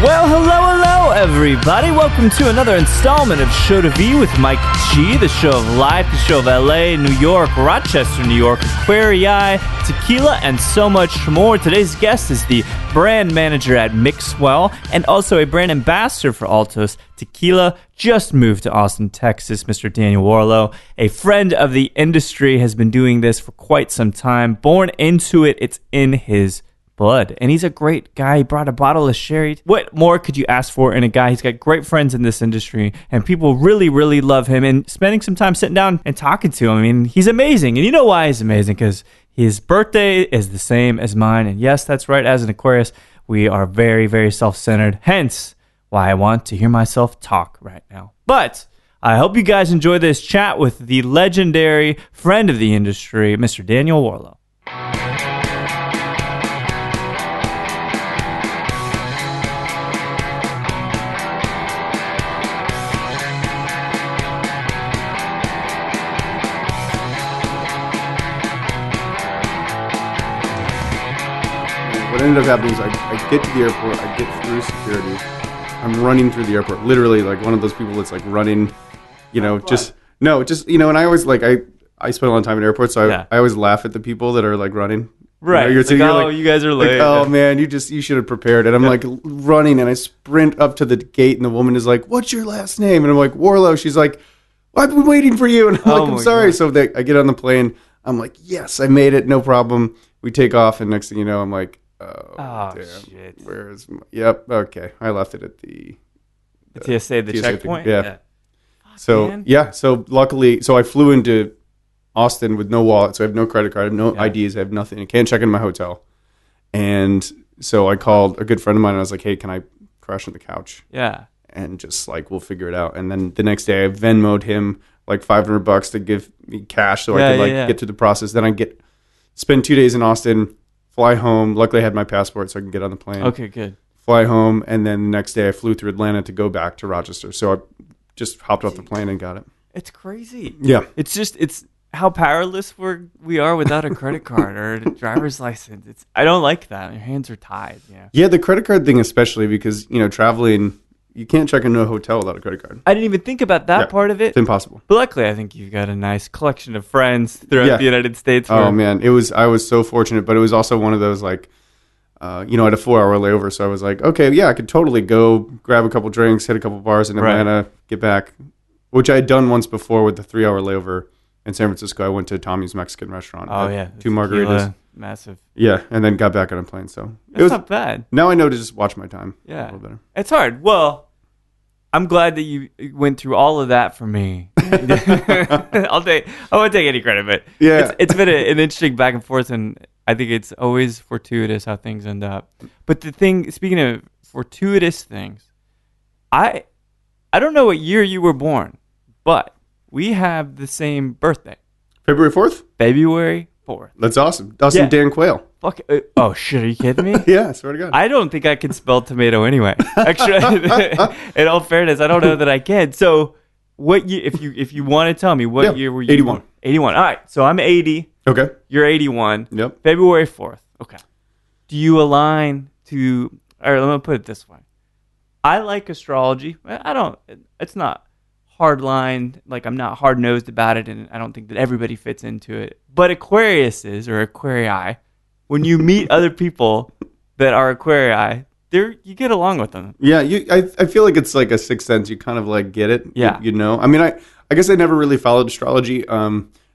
Well, hello, everybody. Welcome to another installment of Show to V with Mike G, the show of life, the show of LA, New York, Rochester, New York, Aquarii, tequila, and so much more. Today's guest is the brand manager at Mixwell and also a brand ambassador for Altos Tequila. Just moved to Austin, Texas, Mr. Daniel Warrilow, a friend of the industry, has been doing this for quite some time. Born into it, it's in his blood, and he's a great guy. He brought a bottle of sherry. What more could you ask for in a guy? He's got great friends in this industry, and people really love him, and spending some time sitting down and talking to him. I mean, he's amazing, and you know why he's amazing? Because his birthday is the same as mine, and yes, that's right, as an Aquarius, we are very self-centered, hence why I want to hear myself talk right now. But I hope you guys enjoy this chat with the legendary friend of the industry, Mr. Daniel Warrilow. What ended up happening is I get to the airport, I get through security, I'm running through the airport, literally like one of those people that's like running, and I always like, I spend a lot of time in airports, so I always laugh at the people that are like running. Right. You're like, you guys are late. Like, oh man, you should have prepared. And I'm like running and I sprint up to the gate and the woman is like, what's your last name? And I'm like, Warrilow. She's like, I've been waiting for you. And I'm like, I'm sorry. God. So I get on the plane. I'm like, yes, I made it. No problem. We take off. And next thing you know, I'm like, oh damn. Shit. Yep. Okay. I left it at the TSA, the checkpoint. Yeah. So luckily, I flew into Austin with no wallet, so I have no credit card, I have no IDs, I have nothing. I can't check in my hotel. And so I called a good friend of mine and I was like, hey, can I crash on the couch? Yeah. And just like, we'll figure it out. And then the next day I Venmo'd him like $500 to give me cash so I could get to the process. Then spend 2 days in Austin, fly home. Luckily I had my passport so I can get on the plane. Okay, good. Fly home. And then the next day I flew through Atlanta to go back to Rochester. So I just hopped off the plane and got it. It's crazy. Yeah. It's how powerless we are without a credit card or a driver's license. I don't like that. Your hands are tied. Yeah, the credit card thing especially because, traveling, you can't check into a hotel without a credit card. I didn't even think about that part of it. It's impossible. But luckily, I think you've got a nice collection of friends throughout the United States. Oh, man. I was so fortunate, but it was also one of those like, I had a 4-hour layover, so I was like, okay, yeah, I could totally go grab a couple drinks, hit a couple bars in Atlanta, get back, which I had done once before with the 3-hour layover. In San Francisco, I went to Tommy's Mexican restaurant. Oh, yeah. 2 margaritas. Massive. Yeah, and then got back on a plane. So it was not bad. Now I know to just watch my time. Yeah. A little better. It's hard. Well, I'm glad that you went through all of that for me. I won't take any credit, but it's been an interesting back and forth, and I think it's always fortuitous how things end up. But the thing, speaking of fortuitous things, I don't know what year you were born, but we have the same birthday. February 4th? February 4th. That's awesome. Dustin Dan Quayle. Fuck. Oh, shit. Are you kidding me? Yeah, I swear to God. I don't think I can spell tomato anyway. Actually, in all fairness, I don't know that I can. So, what year, if you want to tell me, what year were you 81. born? 81. All right. So, I'm 80. Okay. You're 81. Yep. February 4th. Okay. Do you align to... All right, let me put it this way. I like astrology. I don't... It's not hard-lined. Like, I'm not hard-nosed about it, and I don't think that everybody fits into it. But Aquariuses, or Aquarii, when you meet other people that are Aquarii, you get along with them. Yeah, I feel like it's like a sixth sense. You kind of like get it. Yeah. You know? I mean, I guess I never really followed astrology.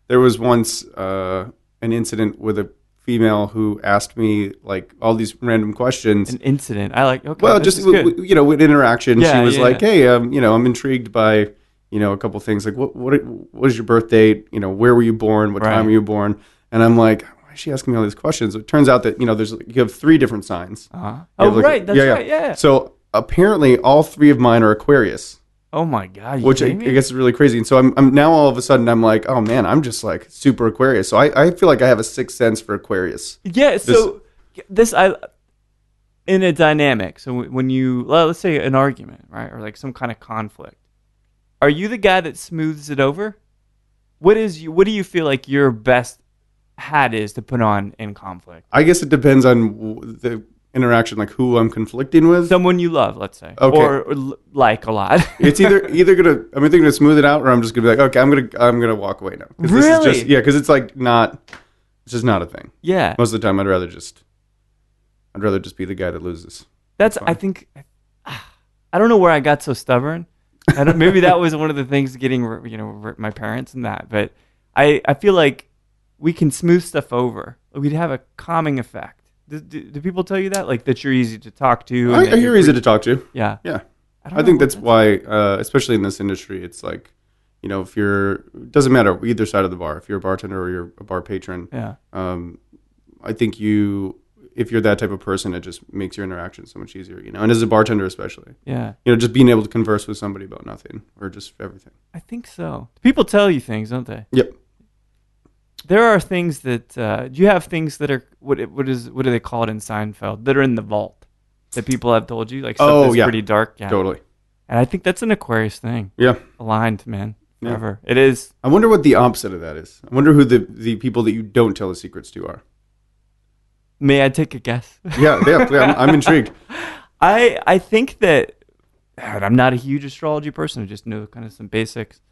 There was once an incident with a female who asked me like all these random questions. An incident. I like, okay. Well, just, with interaction. Yeah, she was like, hey, I'm intrigued by... a couple things like what is your birth date? Where were you born? What time were you born? And I'm like, why is she asking me all these questions? It turns out that you have 3 different signs. Uh-huh. Oh, right, that's right. Yeah. So apparently all three of mine are Aquarius. Oh my God! Which I guess is really crazy. And so I'm now all of a sudden I'm like, oh man, I'm just like super Aquarius. So I feel like I have a sixth sense for Aquarius. Yeah. So in a dynamic. So when let's say an argument, right, or like some kind of conflict, are you the guy that smooths it over? What do you feel like your best hat is to put on in conflict? I guess it depends on the interaction, like who I'm conflicting with. Someone you love, let's say, okay. or like a lot. It's either I'm either gonna smooth it out, or I'm just gonna be like, okay, I'm gonna walk away now. Really? This is because it's like it's just not a thing. Yeah. Most of the time, I'd rather just be the guy that loses. I think I don't know where I got so stubborn. Maybe that was one of the things getting my parents and that, but I feel like we can smooth stuff over. We'd have a calming effect. Do people tell you that? Like that you're easy to talk to? I hear easy to talk to. Yeah. Yeah. I think that's why, especially in this industry, it's like, if it doesn't matter either side of the bar, if you're a bartender or you're a bar patron. Yeah. I think if you're that type of person, it just makes your interaction so much easier, and as a bartender especially. Yeah. Just being able to converse with somebody about nothing or just everything. I think so. People tell you things, don't they? Yep. There are things that you have things that are what do they call it in Seinfeld, that are in the vault that people have told you, like stuff that's pretty dark. Yeah. Totally. And I think that's an Aquarius thing. Yeah. Aligned, man. Forever. Yeah. It is. I wonder what the opposite of that is. I wonder who the people that you don't tell the secrets to are. May I take a guess? Yeah. I'm intrigued. I think that I'm not a huge astrology person. I just know kind of some basics.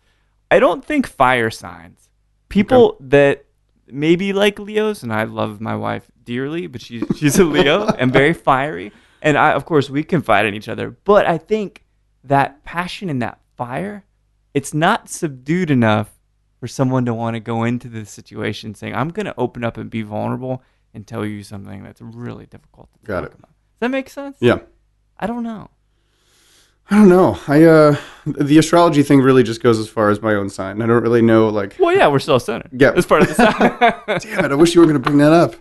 I don't think fire signs. People that maybe like Leos, and I love my wife dearly, but she's a Leo and very fiery. And of course, we confide in each other. But I think that passion and that fire, it's not subdued enough for someone to want to go into the situation saying, I'm going to open up and be vulnerable and tell you something that's really difficult to talk about. Does that make sense? Yeah. I don't know. The astrology thing really just goes as far as my own sign. I don't really know, like... Well, yeah, we're still centered. Yeah. That's part of the sign. Damn it, I wish you were going to bring that up.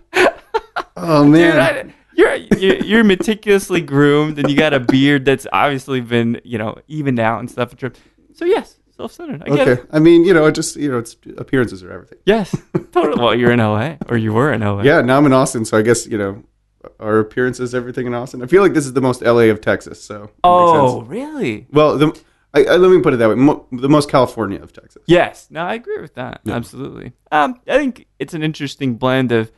Oh, man. Dude, you're meticulously groomed, and you got a beard that's obviously been, evened out and stuff. So, yes, self-centered. I get it. I mean, it's appearances are everything. Yes, totally. Well, you're in LA, or you were in LA. Yeah, now I'm in Austin, so I guess, our appearances, everything in Austin. I feel like this is the most LA of Texas, so. Oh, really? Well, let me put it that way. The most California of Texas. Yes. No, I agree with that. Yeah. Absolutely. I think it's an interesting blend of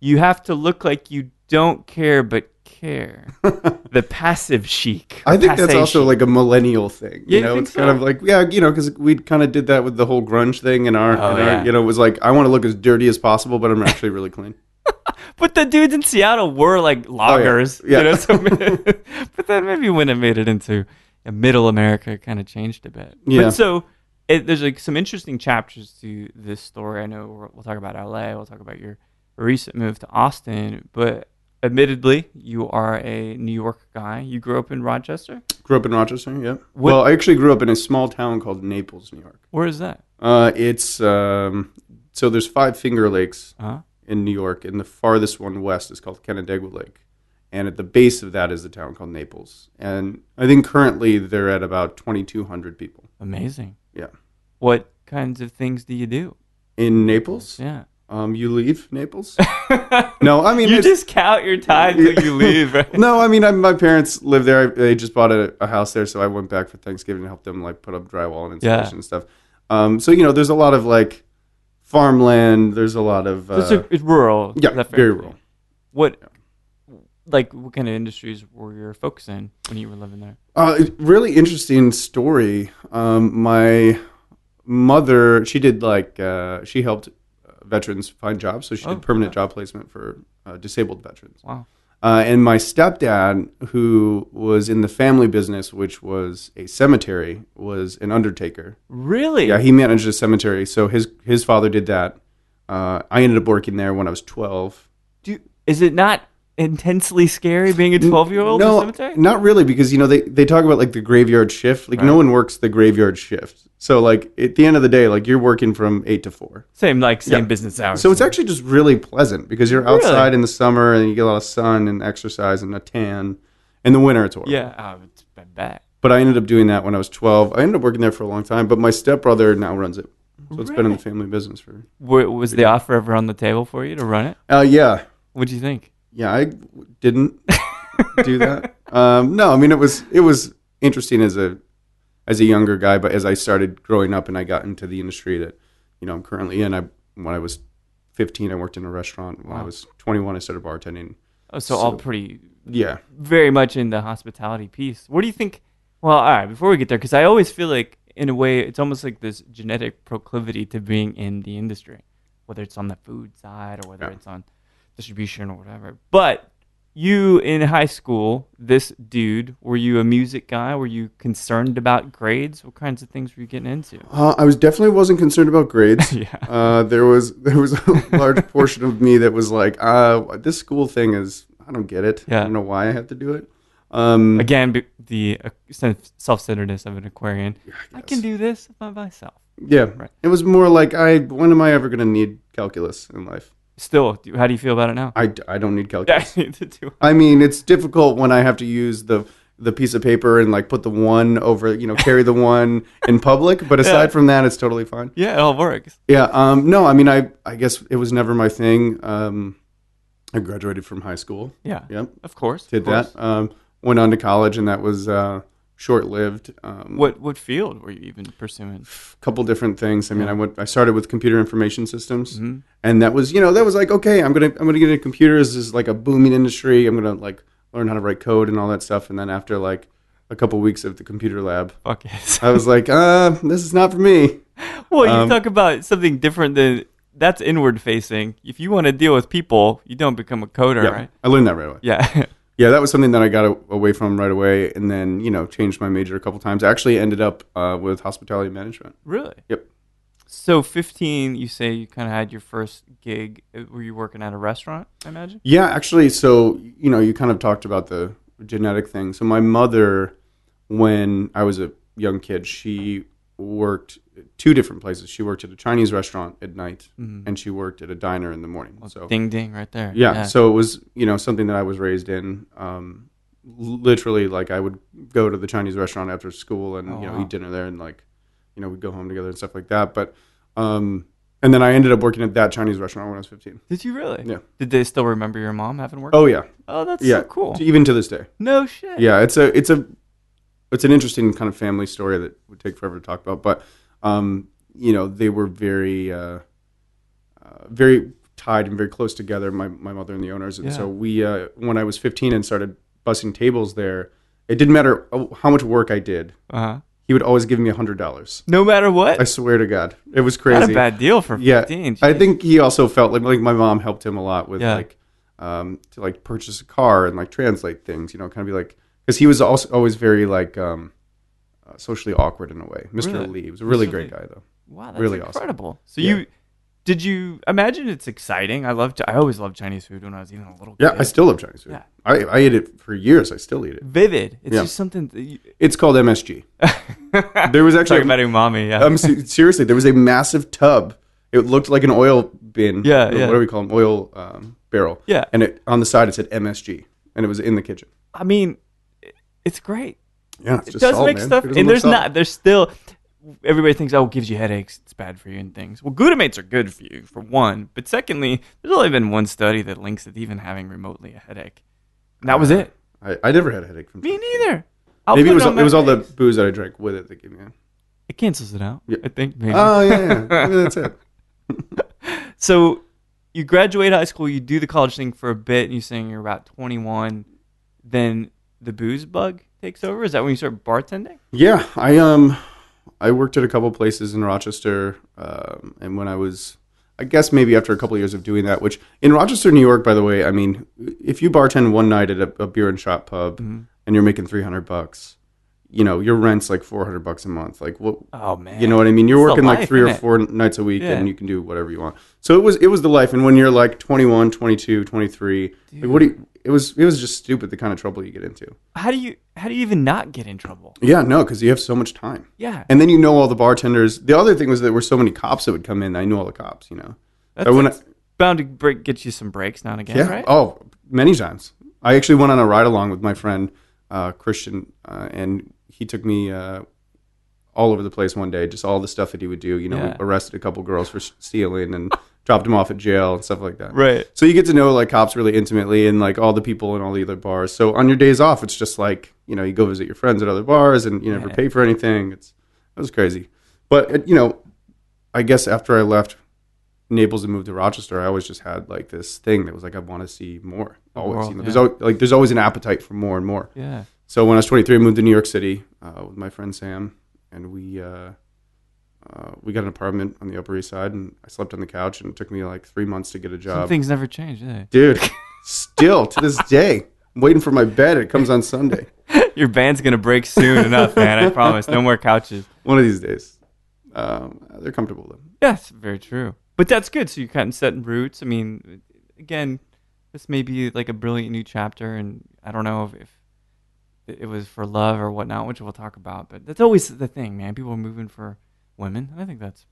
you have to look like you don't care but care. The passive chic. I think that's also like a millennial thing. It's so? Kind of like, because we kind of did that with the whole grunge thing in our it was like, I want to look as dirty as possible, but I'm actually really clean. But the dudes in Seattle were like loggers, but then maybe when it made it into middle America, it kind of changed a bit. Yeah. But so there's like some interesting chapters to this story. I know we'll talk about LA. We'll talk about your recent move to Austin. But admittedly, you are a New York guy. You grew up in Rochester? Grew up in Rochester, yeah. Well, I actually grew up in a small town called Naples, New York. Where is that? It's so there's 5 Finger Lakes. In New York, and the farthest one west is called Canandaigua Lake, and at the base of that is the town called Naples. And I think currently they're at about 2,200 people. Amazing. Yeah. What kinds of things do you do in Naples? Yeah. You leave Naples? No, I mean you just count your time till you leave. Right? No, I mean my parents live there. They just bought a house there, so I went back for Thanksgiving to help them like put up drywall and insulation and stuff. So there's a lot of like farmland. There's a lot of it's rural. Yeah, very rural. What kind of industries were you focusing when you were living there? Really interesting story. My mother, she did she helped veterans find jobs, so she did permanent job placement for disabled veterans. Wow. And my stepdad, who was in the family business, which was a cemetery, was an undertaker. Really? Yeah, he managed a cemetery. So his father did that. I ended up working there when I was 12. Is it not intensely scary being a 12-year-old in a cemetery? Not really, because they talk about like the graveyard shift. Like no one works the graveyard shift. So like at the end of the day, like you're working from 8 to 4. Same business hours. So it's actually just really pleasant because you're outside in the summer and you get a lot of sun and exercise and a tan. In the winter, it's horrible. Yeah, it's bad. But I ended up doing that when I was 12. I ended up working there for a long time, but my stepbrother now runs it. So it's been in the family business for... Was the offer ever on the table for you to run it? Yeah. What'd you think? Yeah, I didn't do that. No, I mean, it was interesting as a younger guy, but as I started growing up and I got into the industry that, I'm currently in, when I was 15, I worked in a restaurant. When I was 21, I started bartending. Oh, so all pretty... Yeah. Very much in the hospitality piece. What do you think... Well, all right, before we get there, because I always feel like, in a way, it's almost like this genetic proclivity to being in the industry, whether it's on the food side or whether it's on distribution or whatever. But you, in high school, this dude, were you a music guy? Were you concerned about grades? What kinds of things were you getting into? I definitely wasn't concerned about grades. There was a large portion of me that was like, this school thing is, I don't get it. I don't know why I had to do it. Again, the self-centeredness of an Aquarian. I can do this by myself. Yeah. Right. It was more like, when am I ever going to need calculus in life? Still, how do you feel about it now? I don't need calculus. I need to do it. I mean, it's difficult when I have to use the piece of paper and like put the one over, carry the one in public. But aside from that, it's totally fine. Yeah, it all works. Yeah. No, I mean, I guess it was never my thing. I graduated from high school. Yeah. Yep. Of course. Did that. Went on to college, and that was short-lived. What field were you even pursuing? A couple different things. I mean, I started with computer information systems, and that was like, okay, I'm gonna get into computers. This is like a booming industry. I'm gonna like learn how to write code and all that stuff. And then after like a couple weeks of the computer lab, I was like, this is not for me. Well, you talk about something different than. That's inward facing. If you want to deal with people, you don't become a coder, right? I learned that right away. Yeah. Yeah, that was something that I got away from right away, and then, changed my major a couple times. I actually ended up with hospitality management. Really? Yep. So 15, you say you kind of had your first gig. Were you working at a restaurant, I imagine? Yeah, actually, so, you kind of talked about the genetic thing. So my mother, when I was a young kid, she worked two different places. She worked at a Chinese restaurant at night, and she worked at a diner in the morning. So ding ding right there. Yeah, so it was something that I was raised in. Literally, like I would go to the Chinese restaurant after school and eat dinner there, and like we'd go home together and stuff like that. But and then I ended up working at that Chinese restaurant when I was 15. Did you really? Yeah. Did they still remember your mom having worked? Oh yeah. Oh, that's so cool. Even to this day. No shit. Yeah, it's an interesting kind of family story that would take forever to talk about, but they were very, very tied and very close together. My mother and the owners, and so we, when I was 15 and started bussing tables there, it didn't matter how much work I did. He would always give me $100. No matter what. I swear to God, it was crazy. Not a bad deal for 15. Yeah, I think he also felt like my mom helped him a lot with to like purchase a car and like translate things. Kind of be like. Because he was also always very like socially awkward in a way. Mr. Lee, he was a really great guy though. Wow, that's really incredible. Awesome. So did you imagine it's exciting? I always loved Chinese food when I was even a little kid. Yeah, I still love Chinese food. Yeah. I ate it for years. I still eat it. Vivid. It's just something. It's called MSG. There was actually talking about umami. Yeah. Seriously, there was a massive tub. It looked like an oil bin. Yeah. What do we call them? Oil barrel. Yeah. And on the side it said MSG, and it was in the kitchen. I mean. It's great. Yeah, it's just it does salt, make man. stuff, and there's still, everybody thinks, it gives you headaches, it's bad for you and things. Well, glutamates are good for you, for one, but secondly, there's only been one study that links it to even having remotely a headache. And that was it. I never had a headache from Me neither. Maybe it was all the booze that I drank with it that gave me It cancels it out, I think. Maybe. Oh, yeah. Maybe that's it. So, you graduate high school, you do the college thing for a bit, and you're saying you're about 21, then the booze bug takes over? Is that when you start bartending? Yeah, I worked at a couple places in Rochester, and when I was, I guess maybe after a couple of years of doing that, which in Rochester, New York, by the way, I mean, if you bartend one night at a beer and shop pub and you're making $300, your rent's like $400 a month. Like what? Oh man, you know what I mean? You're working like 3 or 4 nights a week, and you can do whatever you want. So it was the life. And when you're like 21, 22, 23, like it was just stupid the kind of trouble you get into. How do you even not get in trouble? Yeah, no, because you have so much time. Yeah, and then all the bartenders. The other thing was there were so many cops that would come in. I knew all the cops. That's bound to get you some breaks now and again. Yeah. Right? Oh, many times. I actually went on a ride along with my friend Christian, and he took me all over the place one day, just all the stuff that he would do. We arrested a couple girls for stealing and dropped them off at jail and stuff like that. Right. So you get to know like cops really intimately and like all the people in all the other bars. So on your days off, it's just like, you go visit your friends at other bars and you never pay for anything. It was crazy. But, I guess after I left Naples and moved to Rochester, I always just had like this thing that was like, I want to see more. Always. There's always an appetite for more and more. Yeah. So when I was 23, I moved to New York City with my friend Sam, and we got an apartment on the Upper East Side, and I slept on the couch, and it took me like 3 months to get a job. Some things never change, do they? Dude, still to this day, I'm waiting for my bed. It comes on Sunday. Your band's going to break soon enough, man. I promise. No more couches. One of these days. They're comfortable, though. Yes, very true. But that's good. So you're kind of setting roots. I mean, again, this may be like a brilliant new chapter, and I don't know if it was for love or whatnot, which we'll talk about. But that's always the thing, man. People are moving for women. I think that's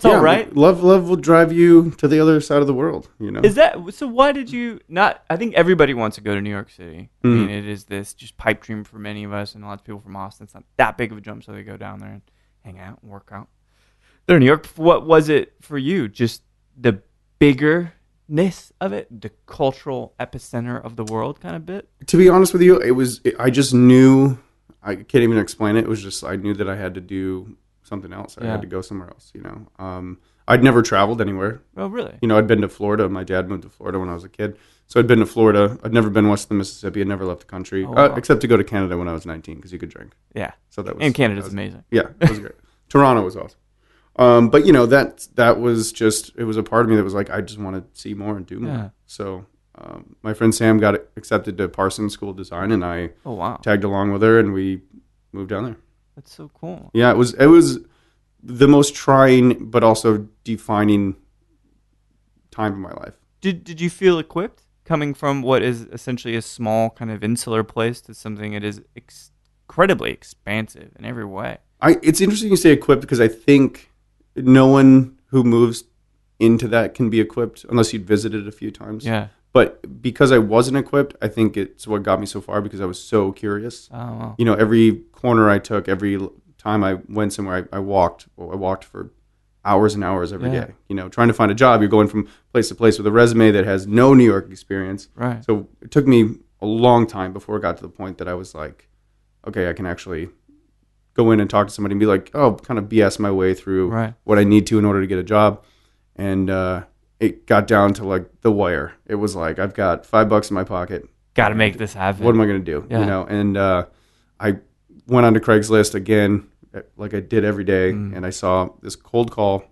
all right. Love will drive you to the other side of the world. Is that so? Why did you not? I think everybody wants to go to New York City. I mean, it is this just pipe dream for many of us, and lots of people from Austin. It's not that big of a jump, so they go down there and hang out and work out. They're in New York. What was it for you? Just the biggerness of it, the cultural epicenter of the world, kind of bit. To be honest with you, I just knew. I can't even explain it. It was just I knew that I had to do something else. I had to go somewhere else. I'd never traveled anywhere. Oh, really? I'd been to Florida. My dad moved to Florida when I was a kid, so I'd been to Florida. I'd never been west of the Mississippi. I'd never left the country, except to go to Canada when I was 19 because you could drink. Yeah. So that was. And Canada's amazing. Yeah, it was great. Toronto was awesome. But that was just, it was a part of me that was like, I just want to see more and do more. Yeah. So my friend Sam got accepted to Parsons School of Design, and I tagged along with her, and we moved down there. That's so cool. Yeah, it was the most trying but also defining time in my life. Did you feel equipped coming from what is essentially a small kind of insular place to something that is incredibly expansive in every way? It's interesting you say equipped because I think no one who moves into that can be equipped unless you'd visited a few times. Yeah. But because I wasn't equipped, I think it's what got me so far because I was so curious. Oh, wow. Every corner I took, every time I went somewhere, I walked for hours and hours every day. Trying to find a job, you're going from place to place with a resume that has no New York experience. Right. So it took me a long time before it got to the point that I was like, okay, I can actually go in and talk to somebody and be like, oh, kind of BS my way through what I need to in order to get a job. And it got down to like the wire. It was like, I've got $5 in my pocket. Got to make this happen. What am I going to do? Yeah. And I went onto Craigslist again, like I did every day, and I saw this cold call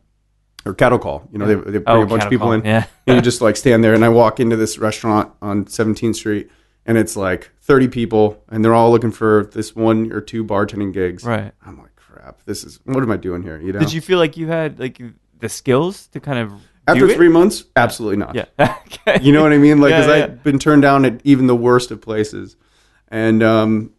or cattle call. They bring a bunch of people in, and you just like stand there. And I walk into this restaurant on 17th Street, and it's like 30 people, and they're all looking for this 1 or 2 bartending gigs. Right. I'm like, crap, what am I doing here? Did you feel like you had like the skills to kind of after 3 months? Absolutely not. Yeah. Okay. You know what I mean? Like, because I'd been turned down at even the worst of places. And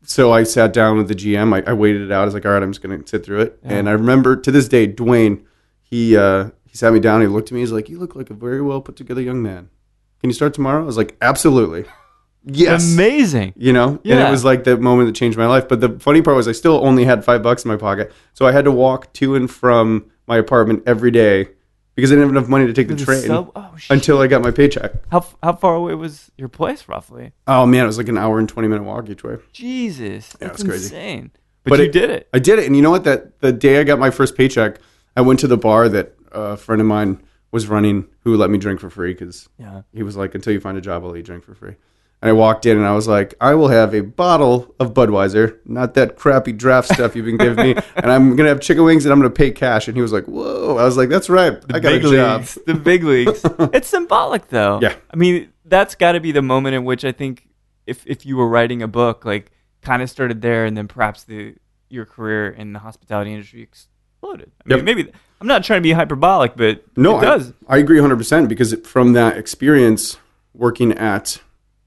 so I sat down with the GM. I waited it out. I was like, all right, I'm just going to sit through it. Yeah. And I remember to this day, Dwayne, he sat me down. He looked at me. He's like, you look like a very well put together young man. Can you start tomorrow? I was like, absolutely. Yes. Amazing. And it was like the moment that changed my life. But the funny part was I still only had $5 in my pocket. So I had to walk to and from my apartment every day because I didn't have enough money to take the train until I got my paycheck. How far away was your place roughly? Oh, man, it was like an hour and 20-minute walk each way. Jesus. That's crazy. Insane. But you did it. I did it. And you know what? The day I got my first paycheck, I went to the bar that a friend of mine was running who let me drink for free because he was like, until you find a job, I'll let you drink for free. And I walked in and I was like, I will have a bottle of Budweiser, not that crappy draft stuff you've been giving me. And I'm going to have chicken wings and I'm going to pay cash. And he was like, whoa. I was like, that's right. I got a job. The big leagues. It's symbolic though. Yeah. I mean, that's got to be the moment in which I think if you were writing a book, like kind of started there and then perhaps your career in the hospitality industry exploded. I mean, maybe I'm not trying to be hyperbolic, but it does. I agree 100% because from that experience working at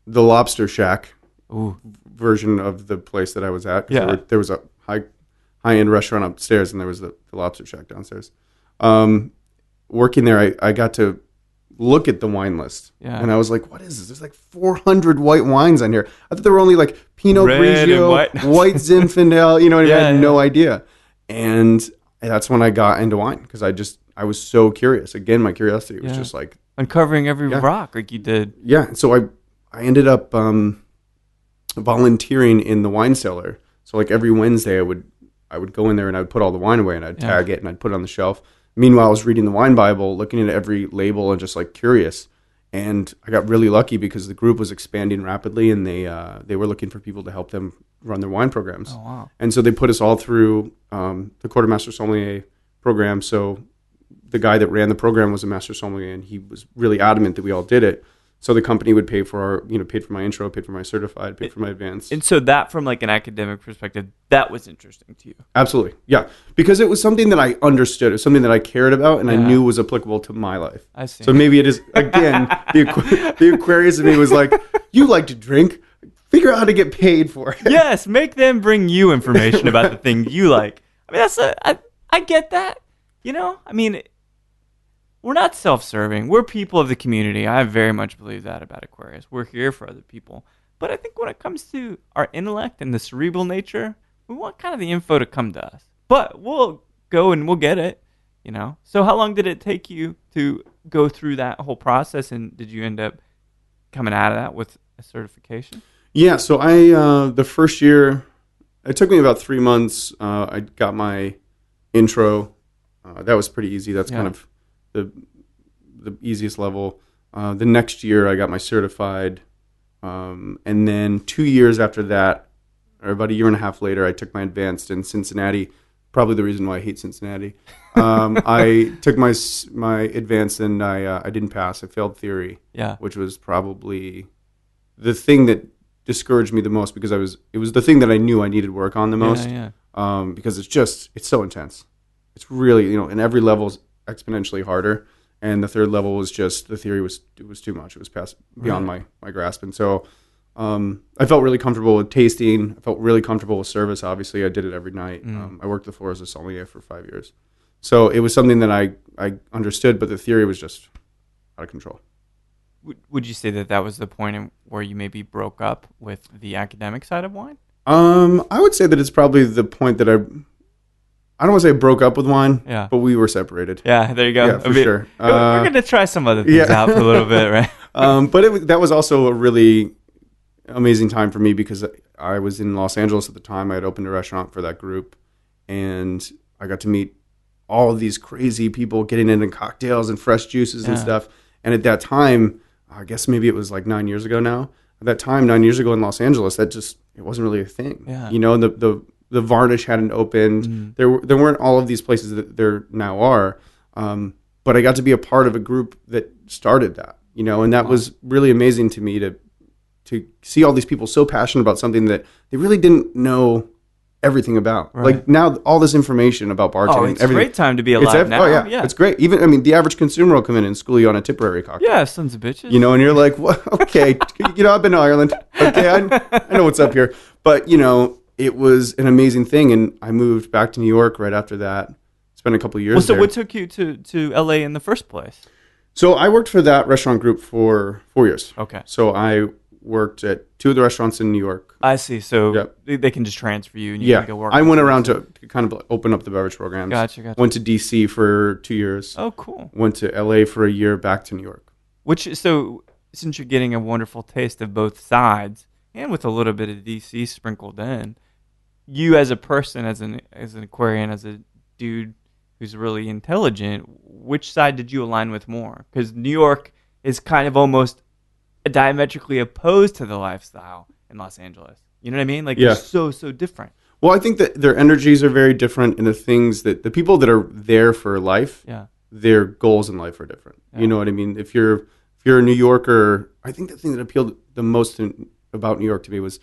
the Lobster Shack version of the place that I was at. Yeah. There was a high-end restaurant upstairs, and there was the Lobster Shack downstairs. Working there, I got to look at the wine list. Yeah. And I was like, what is this? There's like 400 white wines on here. I thought there were only like Pinot Red and Grigio, white. Zinfandel, you know what I mean? Yeah, I had no idea. And that's when I got into wine because I was so curious. Again, my curiosity was just like uncovering every rock like you did. Yeah. So I ended up volunteering in the wine cellar. So like every Wednesday I would go in there and I would put all the wine away and I'd tag it and I'd put it on the shelf. Meanwhile, I was reading the wine Bible, looking at every label and just like curious. And I got really lucky because the group was expanding rapidly and they were looking for people to help them run their wine programs. Oh, wow. And so they put us all through the quartermaster sommelier program. So the guy that ran the program was a master sommelier and he was really adamant that we all did it. So the company would pay for paid for my intro, paid for my certified, paid for my advanced. And so that, from like an academic perspective, that was interesting to you. Absolutely, yeah, because it was something that I understood, it was something that I cared about, and I knew was applicable to my life. I see. So maybe it is again the Aquarius in me was like, you like to drink, figure out how to get paid for it. Yes, make them bring you information about the thing you like. I mean, I get that. You know, I mean. We're not self-serving. We're people of the community. I very much believe that about Aquarius. We're here for other people. But I think when it comes to our intellect and the cerebral nature, we want kind of the info to come to us. But we'll go and we'll get it, you know. So how long did it take you to go through that whole process, and did you end up coming out of that with a certification? Yeah, so I the first year, it took me about 3 months. I got my intro. That was pretty easy. That's kind of the easiest level. The next year I got my certified, and then 2 years after that, or about a year and a half later, I took my advanced in Cincinnati. Probably the reason why I hate Cincinnati. I took my advanced and I didn't pass. I failed theory, which was probably the thing that discouraged me the most because it was the thing that I knew I needed work on the most. Because it's so intense. It's really, in every level exponentially harder, and the third level was just the theory was too much. It was past beyond my grasp, and so I felt really comfortable with tasting. I felt really comfortable with service. Obviously, I did it every night. I worked the floor as a sommelier for 5 years, so it was something that I understood, but the theory was just out of control. Would you say that was the point where you maybe broke up with the academic side of wine? I would say that it's probably the point that I don't want to say I broke up with wine, but we were separated. Yeah, there you go. Yeah, for sure. We're going to try some other things out for a little bit, right? But that was also a really amazing time for me because I was in Los Angeles at the time. I had opened a restaurant for that group, and I got to meet all of these crazy people getting into cocktails and fresh juices and stuff. And at that time, I guess maybe it was like 9 years ago now. At that time, 9 years ago in Los Angeles, it wasn't really a thing. Yeah. The Varnish hadn't opened. There weren't all of these places that there now are. But I got to be a part of a group that started that, and that was really amazing to me to see all these people so passionate about something that they really didn't know everything about. Right. Like now, all this information about bartending. It's a great time to be alive now. Oh yeah, it's great. Even the average consumer will come in and school you on a Tipperary cocktail. Yeah, sons of bitches. And you're like, well, okay, I've been to Ireland. Okay, I know what's up here. But it was an amazing thing, and I moved back to New York right after that. Spent a couple of years there. So what took you to LA in the first place? So I worked for that restaurant group for 4 years. Okay. So I worked at 2 of the restaurants in New York. I see. So they can just transfer you and you can go work. I went around to kind of open up the beverage programs. Gotcha. Went to DC for 2 years. Oh, cool. Went to LA for a year, back to New York. So since you're getting a wonderful taste of both sides, and with a little bit of DC sprinkled in, you as a person, as an Aquarian, as a dude who's really intelligent, which side did you align with more? Because New York is kind of almost diametrically opposed to the lifestyle in Los Angeles. You know what I mean? Like, they're so different. Well, I think that their energies are very different, and the things that the people that are there for life, their goals in life are different. Yeah. You know what I mean? If you're a New Yorker, I think the thing that appealed the most about New York to me was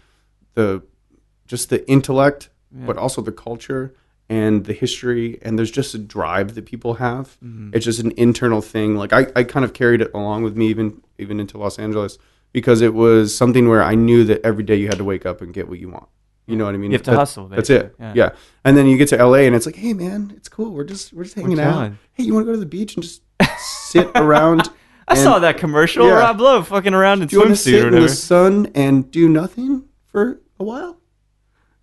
just the intellect, but also the culture and the history, and there's just a drive that people have. Mm-hmm. It's just an internal thing. Like I kind of carried it along with me even into Los Angeles, because it was something where I knew that every day you had to wake up and get what you want. You know what I mean? You have to hustle. That's it. Yeah. And then you get to LA and it's like, hey man, it's cool. We're just hanging out. Hey, you want to go to the beach and just sit around I saw that commercial. Yeah. Rob Lowe fucking around in swimsuit or whatever. Do you want to sit in the sun and do nothing for a while?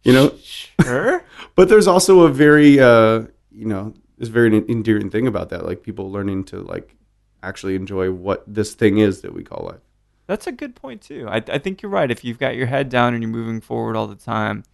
You know? Sure. But there's also a very, there's a very endearing thing about that. Like people learning to like actually enjoy what this thing is that we call life. That's a good point too. I think you're right. If you've got your head down and you're moving forward all the time,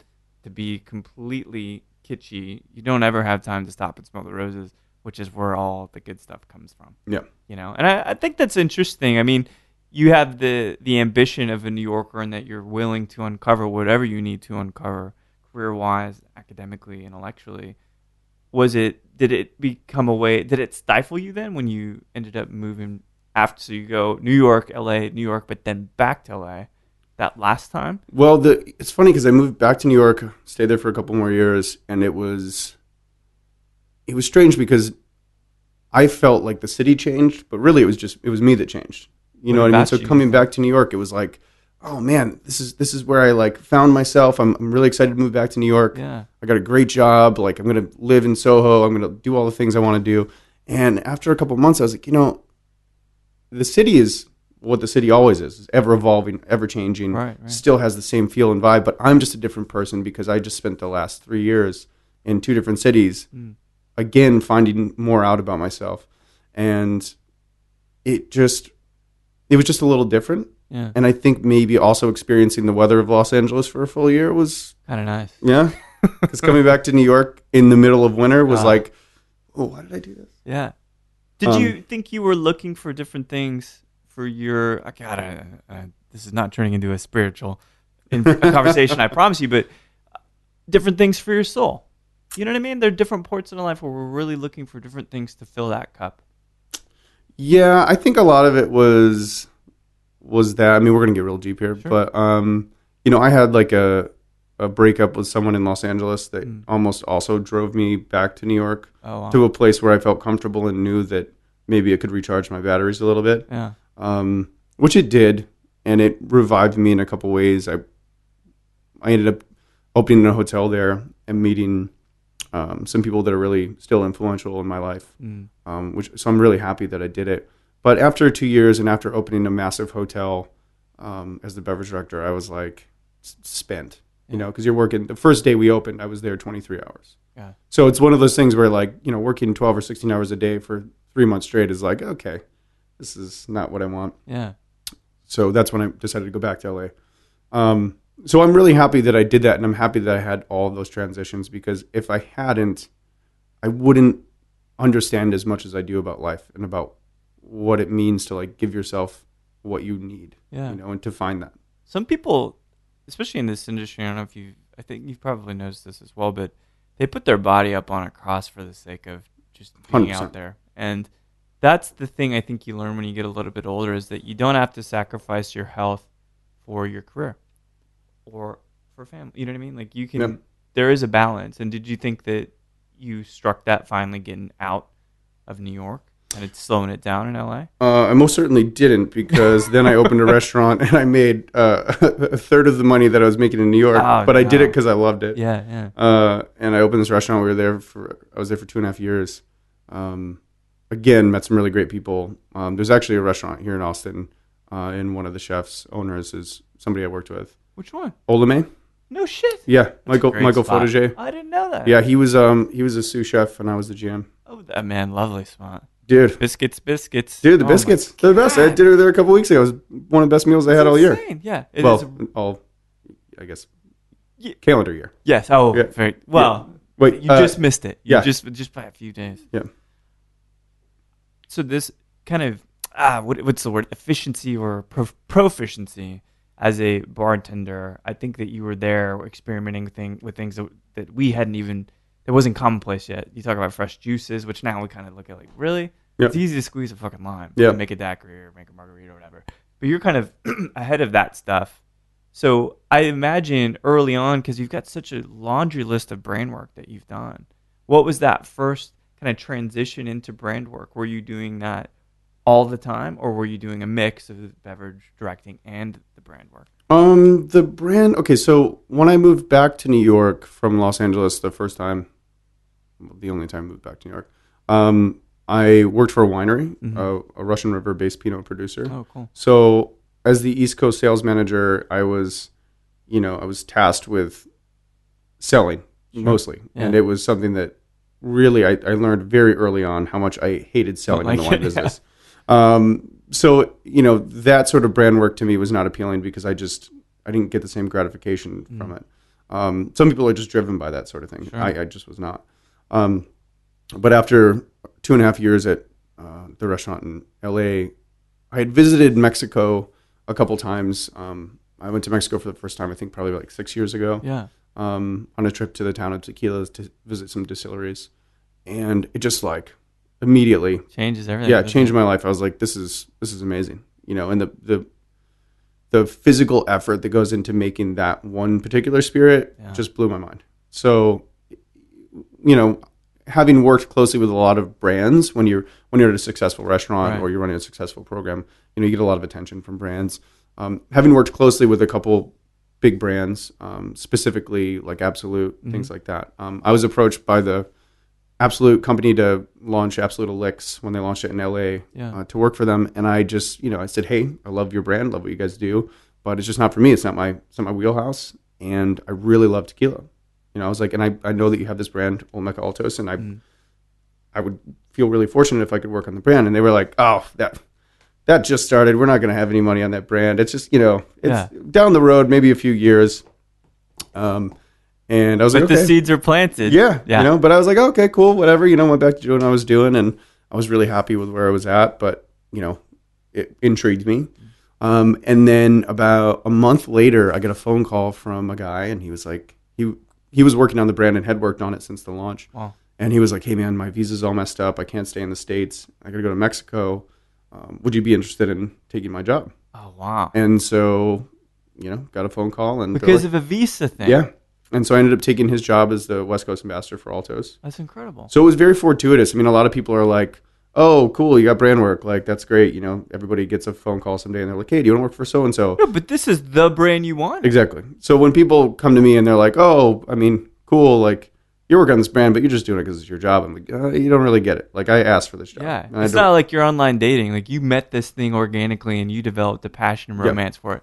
to be completely kitschy, you don't ever have time to stop and smell the roses, which is where all the good stuff comes from. Yeah. And I think that's interesting. I mean, you have the ambition of a New Yorker and that you're willing to uncover whatever you need to uncover career-wise, academically, intellectually. Did it become a way, did it stifle you then when you ended up moving after, so you go New York, LA, New York, but then back to LA that last time? Well, it's funny because I moved back to New York, stayed there for a couple more years, and it was strange because I felt like the city changed, but really it was me that changed. You know what I mean? So coming back to New York, it was like, oh man, this is where I like found myself. I'm really excited to move back to New York. Yeah. I got a great job. Like I'm going to live in Soho. I'm going to do all the things I want to do. And after a couple of months, I was like, the city is what the city always is ever evolving, ever changing, right. Still has the same feel and vibe, but I'm just a different person because I just spent the last 3 years in 2 different cities, again, finding more out about myself. And it was just a little different. Yeah. And I think maybe also experiencing the weather of Los Angeles for a full year was kind of nice. Yeah. Because coming back to New York in the middle of winter was like, oh, why did I do this? Yeah. Did you think you were looking for different things for your, this is not turning into a spiritual conversation, I promise you, but different things for your soul? You know what I mean? There are different parts in our life where we're really looking for different things to fill that cup. Yeah, I think a lot of it was that. I mean, we're going to get real deep here, sure. But, I had like a breakup with someone in Los Angeles that almost also drove me back to New York to a place where I felt comfortable and knew that maybe it could recharge my batteries a little bit. Yeah. Which it did, and it revived me in a couple ways. I ended up opening a hotel there and meeting some people that are really still influential in my life, so I'm really happy that I did it. But after 2 years and after opening a massive hotel as the beverage director, I was like spent, because you're working. The first day we opened, I was there 23 hours. Yeah. So it's one of those things where like, working 12 or 16 hours a day for 3 months straight is like, okay, this is not what I want. Yeah. So that's when I decided to go back to LA. So I'm really happy that I did that, and I'm happy that I had all of those transitions, because if I hadn't, I wouldn't understand as much as I do about life and about what it means to like give yourself what you need, and to find that. Some people, especially in this industry, I think you've probably noticed this as well, but they put their body up on a cross for the sake of just being 100%. Out there. And that's the thing I think you learn when you get a little bit older, is that you don't have to sacrifice your health for your career or for family. You know what I mean? Like you can, there is a balance. And did you think that you struck that finally getting out of New York and it's slowing it down in LA? I most certainly didn't, because then I opened a restaurant and I made a third of the money that I was making in New York, but I did it because I loved it. Yeah. And I opened this restaurant. I was there for 2.5 years. Again, met some really great people. There's actually a restaurant here in Austin, and one of the chefs, owners, is somebody I worked with. Which one? Olame. No shit. Yeah, Michael Fotoge. I didn't know that. Yeah, he was a sous chef and I was the GM. Oh, that man, lovely spot. Dude. Biscuits. Dude, the biscuits. They're the best. I did it there a couple weeks ago. It was one of the best meals I had all year. Yeah. I guess, calendar year. Yes. Oh, yeah. Very well. Yeah. Wait, you just missed it. Just by a few days. Yeah. So this kind of, what's the word? Efficiency or proficiency as a bartender. I think that you were there experimenting with things that we hadn't even, that wasn't commonplace yet. You talk about fresh juices, which now we kind of look at like, really? Yep. It's easy to squeeze a fucking lime. Yeah. Make a daiquiri or make a margarita or whatever. But you're kind of ahead of that stuff. So I imagine early on, because you've got such a laundry list of brand work that you've done, what was that first kind of transition into brand work? Were you doing that all the time, or were you doing a mix of beverage directing and the brand work? The brand, okay, so when I moved back to New York from Los Angeles the first time, the only time I moved back to New York, I worked for a winery, a Russian River-based Pinot producer. Oh, cool. So as the East Coast sales manager, I was tasked with selling mostly. Yeah. And it was something that really I learned very early on how much I hated selling in the wine business. So, that sort of brand work to me was not appealing because I didn't get the same gratification from it. Some people are just driven by that sort of thing. Sure. I just was not. But after 2.5 years at the restaurant in LA, I had visited Mexico a couple times. I went to Mexico for the first time, I think probably like 6 years ago. Yeah. On a trip to the town of Tequila to visit some distilleries. And it just like immediately changes everything. Yeah, it changed my life. I was like, this is amazing. And the physical effort that goes into making that one particular spirit just blew my mind. So, having worked closely with a lot of brands, when you're at a successful restaurant or you're running a successful program, you get a lot of attention from brands. Having worked closely with a couple big brands, specifically like Absolute, things like that. I was approached by the Absolute company to launch Absolute Elix when they launched it in LA to work for them. And I just, I said, hey, I love your brand, love what you guys do, but it's just not for me. It's not my wheelhouse. And I really love tequila. I was like, and I know that you have this brand, Mezcal Altos, and I would feel really fortunate if I could work on the brand. And they were like, oh, that just started. We're not going to have any money on that brand. It's just, it's down the road, maybe a few years. And I was like, okay. The seeds are planted. Yeah. But I was like, okay, cool, whatever. Went back to doing what I was doing, and I was really happy with where I was at, but, it intrigued me. And then about a month later, I got a phone call from a guy, and he was like, he was working on the brand and had worked on it since the launch. Wow. And he was like, hey, man, my visa's all messed up. I can't stay in the States. I got to go to Mexico. Would you be interested in taking my job? Oh, wow. And so, got a phone call. And because of a visa thing. Yeah. And so I ended up taking his job as the West Coast ambassador for Altos. That's incredible. So it was very fortuitous. I mean, a lot of people are like, oh, cool, you got brand work. Like, that's great. Everybody gets a phone call someday and they're like, hey, do you want to work for so-and-so? No, but this is the brand you want. Exactly. So when people come to me and they're like, oh, I mean, cool, like, you're working on this brand, but you're just doing it because it's your job. I'm like, you don't really get it. Like, I asked for this job. Yeah. It's not like you're online dating. Like, you met this thing organically and you developed a passion and romance for it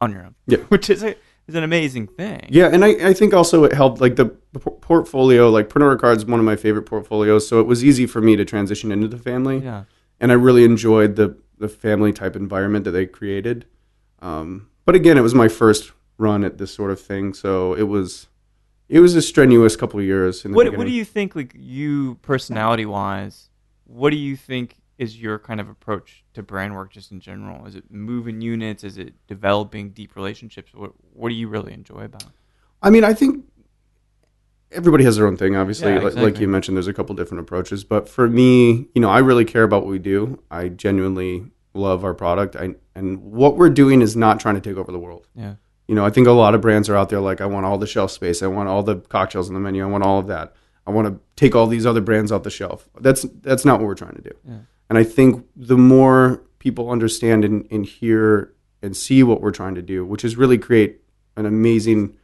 on your own. Yeah. Which is an amazing thing. Yeah, and I think also it helped, like, the portfolio, like, Pernod Ricard's one of my favorite portfolios, so it was easy for me to transition into the family. Yeah. And I really enjoyed the family-type environment that they created. But again, it was my first run at this sort of thing, so it was a strenuous couple of years. What do you think, like, you personality-wise, what do you think is your kind of approach to brand work just in general? Is it moving units? Is it developing deep relationships? What do you really enjoy about it? I mean, I think everybody has their own thing, obviously. Yeah, exactly. Like you mentioned, there's a couple different approaches. But for me, I really care about what we do. I genuinely love our product. And what we're doing is not trying to take over the world. Yeah. I think a lot of brands are out there like, I want all the shelf space. I want all the cocktails on the menu. I want all of that. I want to take all these other brands off the shelf. That's not what we're trying to do. Yeah. And I think the more people understand and hear and see what we're trying to do, which is really create an amazing,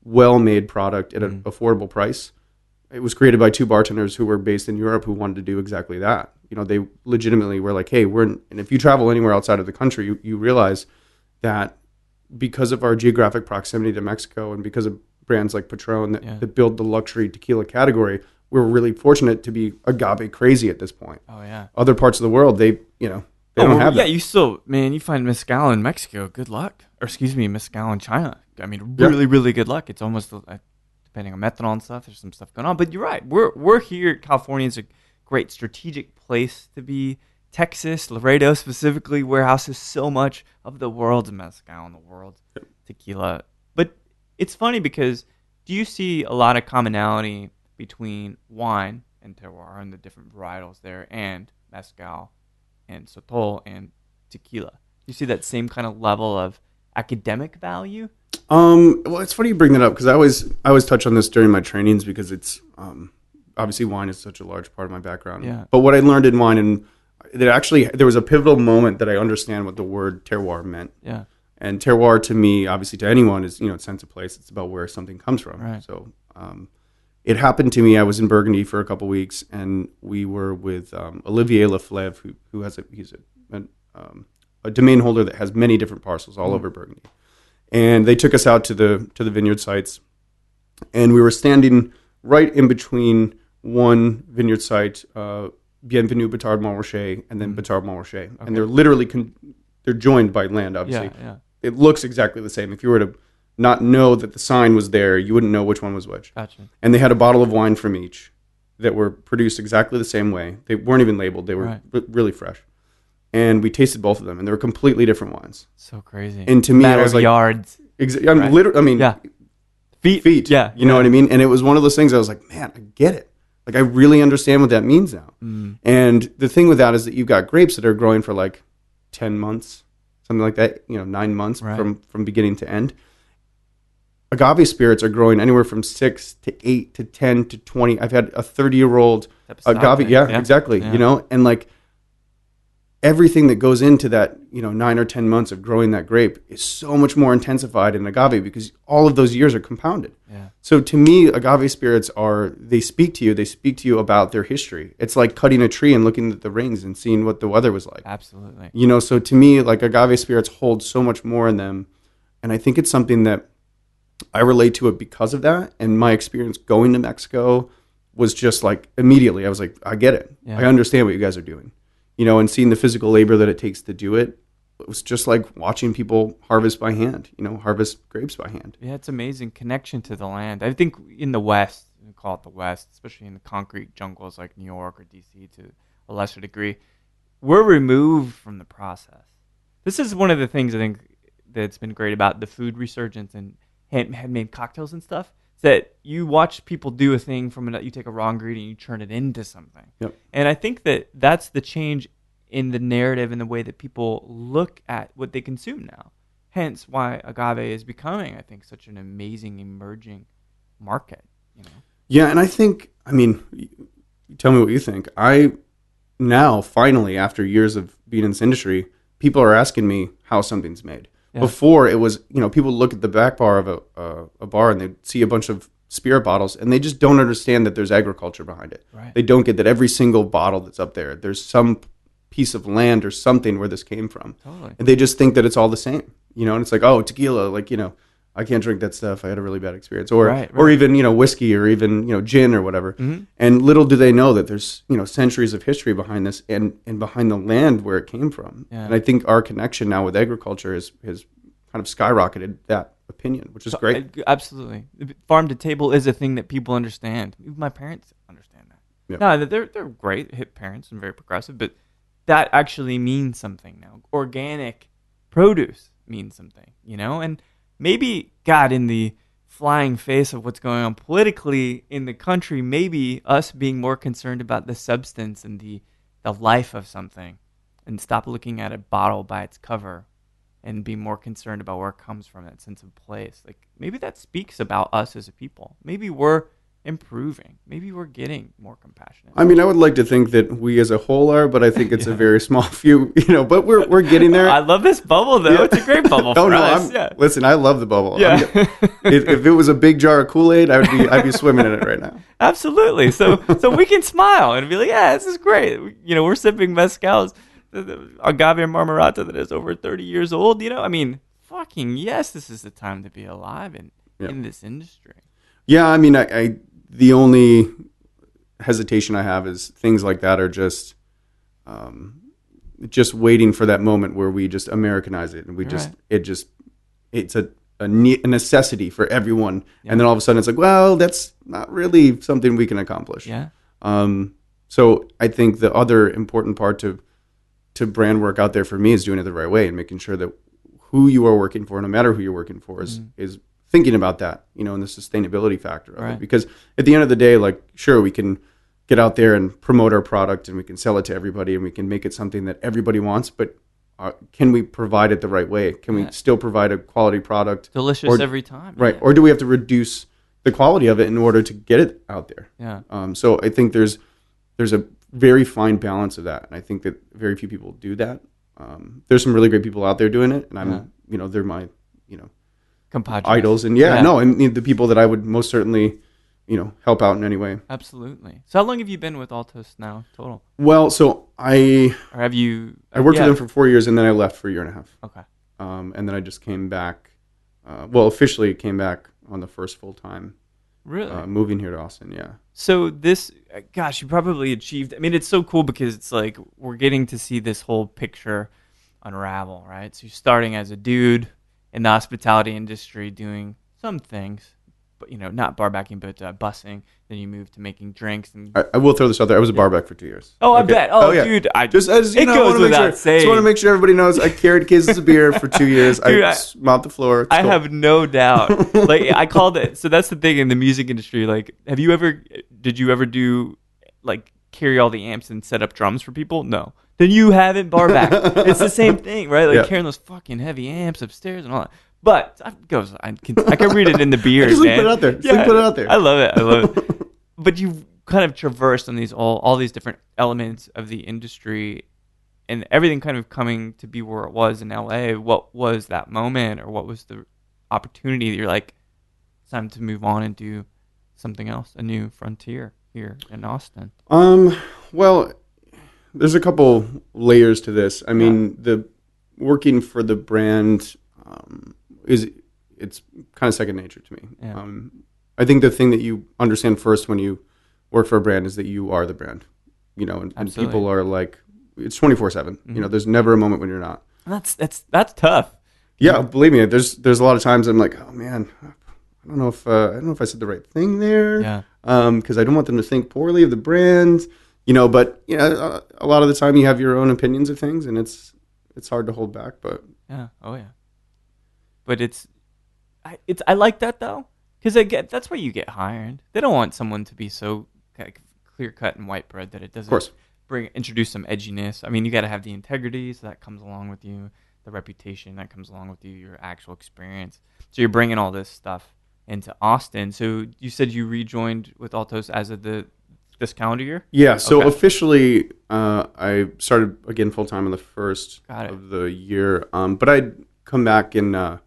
well-made product at an affordable price. It was created by two bartenders who were based in Europe who wanted to do exactly that. They legitimately were like, hey, and if you travel anywhere outside of the country, you realize that because of our geographic proximity to Mexico and because of brands like Patron that build the luxury tequila category, we're really fortunate to be agave crazy at this point. Oh, yeah. Other parts of the world, they don't have that. Yeah, you find Mezcal in Mexico, good luck. Or excuse me, Mezcal in China. I mean, really, really good luck. It's almost, depending on methanol and stuff, there's some stuff going on. But you're right. We're here. California is a great strategic place to be. Texas, Laredo specifically, warehouses so much of the world's mezcal and the world's tequila. But it's funny because do you see a lot of commonality between wine and terroir and the different varietals there and mezcal and sotol and tequila? Do you see that same kind of level of academic value? Well, it's funny you bring that up because I always touch on this during my trainings because it's obviously wine is such a large part of my background. Yeah. But what I learned in wine and there was a pivotal moment that I understand what the word terroir meant. Yeah. And terroir to me, obviously to anyone, is sense of place. It's about where something comes from. Right. So it happened to me. I was in Burgundy for a couple weeks, and we were with Olivier Leflevre, who has a domain holder that has many different parcels all over Burgundy. And they took us out to the vineyard sites, and we were standing right in between one vineyard site, Bienvenue Betard Montrachet, and then Betard Montrachet. Okay. And they're literally they're joined by land, obviously. Yeah. It looks exactly the same. If you were to not know that the sign was there, you wouldn't know which one was which. Gotcha. And they had a bottle of wine from each that were produced exactly the same way. They weren't even labeled. They were really fresh. And we tasted both of them, and they were completely different wines. So crazy. And to me, I was like, yards. Feet. Yeah. You know what I mean? And it was one of those things I was like, man, I get it. Like, I really understand what that means now. And the thing with that is that you've got grapes that are growing for like 10 months, something like that, 9 months from beginning to end. Agave spirits are growing anywhere from 6 to 8 to 10 to 20. I've had a 30-year-old agave. Yeah, exactly. Yeah. And like everything that goes into that, 9 or 10 months of growing that grape is so much more intensified in agave because all of those years are compounded. Yeah. So to me, agave spirits they speak to you. They speak to you about their history. It's like cutting a tree and looking at the rings and seeing what the weather was like. Absolutely. So to me, like agave spirits hold so much more in them. And I think it's something that I relate to it because of that. And my experience going to Mexico was just like immediately, I was like, I get it. Yeah. I understand what you guys are doing. And seeing the physical labor that it takes to do it, it was just like watching people harvest by hand, harvest grapes by hand. Yeah, it's amazing connection to the land. I think in the West, we call it the West, especially in the concrete jungles like New York or D.C. to a lesser degree, we're removed from the process. This is one of the things I think that's been great about the food resurgence and handmade cocktails and stuff. That you watch people do a thing you take a raw ingredient, you turn it into something. Yep. And I think that's the change in the narrative and the way that people look at what they consume now. Hence why agave is becoming, I think, such an amazing emerging market. Yeah, and I think, tell me what you think. I now, finally, after years of being in this industry, people are asking me how something's made. Yeah. Before it was, people look at the back bar of a bar and they see a bunch of spirit bottles and they just don't understand that there's agriculture behind it. Right. They don't get that every single bottle that's up there's some piece of land or something where this came from. Totally. And they just think that it's all the same, and it's like, oh, tequila, like, I can't drink that stuff. I had a really bad experience. Or or even, whiskey or even, gin or whatever. Mm-hmm. And little do they know that there's, centuries of history behind this and behind the land where it came from. Yeah. And I think our connection now with agriculture has kind of skyrocketed that opinion, which is great. Absolutely. Farm to table is a thing that people understand. Even my parents understand that. Yep. No, they're great, hip parents and very progressive, but that actually means something now. Organic produce means something, and maybe, God, in the flying face of what's going on politically in the country, maybe us being more concerned about the substance and the life of something and stop looking at a bottle by its cover and be more concerned about where it comes from, that sense of place. Like, maybe that speaks about us as a people. Maybe we're improving. Maybe we're getting more compassionate. I would like to think that we as a whole are, but I think it's a very small few, but we're getting there. I love this bubble, though. Yeah. It's a great bubble for us. Listen, I love the bubble. Yeah. If it was a big jar of Kool-Aid, I'd be swimming in it right now. Absolutely. So we can smile and be like, yeah, this is great. We're sipping mezcals, the agave marmorata that is over 30 years old. Fucking yes, this is the time to be alive in this industry. Yeah, I the only hesitation I have is things like that are just waiting for that moment where we just Americanize it and we it's a necessity for everyone, and then all of a sudden it's like, well, that's not really something we can accomplish. Yeah. So I think the other important part to brand work out there for me is doing it the right way and making sure that who you are working for, no matter who you're working for, is thinking about that, and the sustainability factor of it. Because at the end of the day, like, sure, we can get out there and promote our product and we can sell it to everybody and we can make it something that everybody wants, but can we provide it the right way? Can we still provide a quality product? Delicious every time. Right. Yeah. Or do we have to reduce the quality of it in order to get it out there? Yeah. So I think there's a very fine balance of that. And I think that very few people do that. There's some really great people out there doing it. And they're my, compadres. Idols. And and the people that I would most certainly, help out in any way. Absolutely. So how long have you been with Altos now total? Well, so I worked with them for 4 years, and then I left for a year and a half. Okay. And then I just came back. Officially came back on the first full time. Really? Moving here to Austin, yeah. So this, gosh, you probably achieved. I mean, it's so cool because it's like we're getting to see this whole picture unravel, right? So you're starting as a dude in the hospitality industry doing some things, but not bar backing, but bussing. Then you move to making drinks. And I will throw this out there. I was a bar back for 2 years. Oh, okay. I bet. Oh, yeah. Dude, it goes without saying. Just want to make sure everybody knows I carried cases of beer for 2 years. Dude, I mopped the floor. I have no doubt. Like I called it. So that's the thing in the music industry. Like, did you ever do like carry all the amps and set up drums for people? No. Then you haven't bar back. It's the same thing, right? Like carrying those fucking heavy amps upstairs and all that. But I can read it in the beard, just man. Put it out there. Just put it out there. I love it. But you've kind of traversed on these all these different elements of the industry, and everything kind of coming to be where it was in LA. What was that moment, or what was the opportunity that you're like, it's time to move on and do something else, a new frontier here in Austin? Well, there's a couple layers to this. I mean, the working for the brand it's kind of second nature to me. Yeah. I think the thing that you understand first when you work for a brand is that you are the brand, and people are like, it's 24/7. Mm-hmm. There's never a moment when you're not. That's tough. Yeah, believe me. There's a lot of times I'm like, oh man, I don't know if I said the right thing there. Yeah. Because I don't want them to think poorly of the brand. But a lot of the time you have your own opinions of things, and it's hard to hold back. But yeah, oh yeah. But I like that though, because that's why you get hired. They don't want someone to be so clear cut and white bread that it doesn't introduce some edginess. I mean, you got to have the integrity, so that comes along with you, the reputation that comes along with you, your actual experience. So you're bringing all this stuff into Austin. So you said you rejoined with Altos as of this calendar year? Yeah. So officially, I started again full time on the first of the year. But I'd come back in.